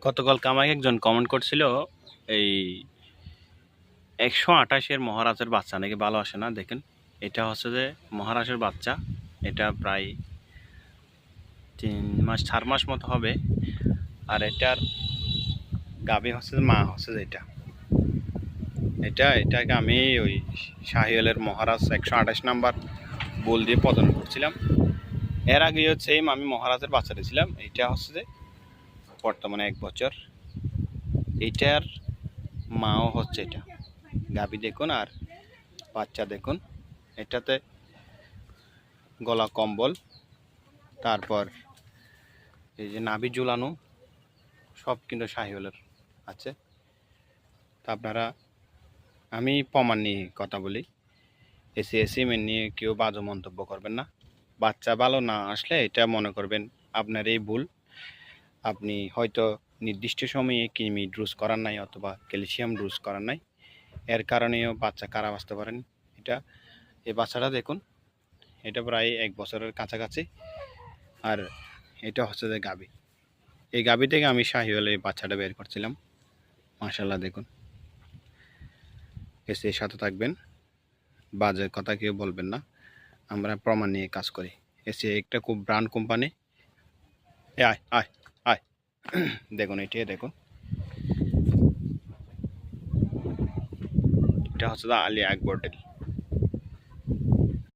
গতকালকে আমাকে একজন কমেন্ট করছিল এই 128-এর মহারাজের বাচ্চা নাকি ভালো আসে না। দেখেন, এটা হচ্ছে যে মহারাজের বাচ্চা। এটা প্রায় 4 মাস মতো হবে। আর এটার গাভী হচ্ছে যে মা হচ্ছে যে এটাকে আমি ওই শাহিওয়ালের মহারাজ 128 নাম্বার বল দিয়ে প্রদান করছিলাম। এর আগে হচ্ছে আমি মহারাজের বাচ্চা দিয়েছিলাম। এইটা হচ্ছে যে বর্তমানে 1 বছর। এইটার মাও হচ্ছে এটা। গাভী দেখুন আর বাচ্চা দেখুন। এটাতে গলা কম্বল, তারপর এই যে নাভি ঝুলানো, সব কিন্তু শাহিওয়ালের আছে। তা আপনারা, আমি প্রমাণ নিয়ে কথা বলি, এসিমেন্ট নিয়ে কেউ বাজে মন্তব্য করবেন না। বাচ্চা ভালো না আসলে এটা মনে করবেন আপনার এই ভুল। আপনি হয়তো নির্দিষ্ট সময়ে কৃমি ডোজ করার নাই অথবা ক্যালসিয়াম ডোজ করার নাই, এর কারণেও বাচ্চা খারাপ আসতে পারেন। এই বাচ্চাটা দেখুন, এটা প্রায় 1 বছরের কাছাকাছি। আর এটা হচ্ছে যে গাভী। এই গাভী থেকে আমি শাহিওয়াল এই বাচ্চাটা বের করছিলাম। মাশাআল্লাহ দেখুন। এর সাথে থাকবেন, বাজে কথা কেউ বলবেন না। আমরা প্রমাণ নিয়ে কাজ করি। একটা খুব ব্র্যান্ড কোম্পানি। আয় আয় আয় দেখুন, এটাই দেখুন। এটা হচ্ছে আলী আকবর ডেল।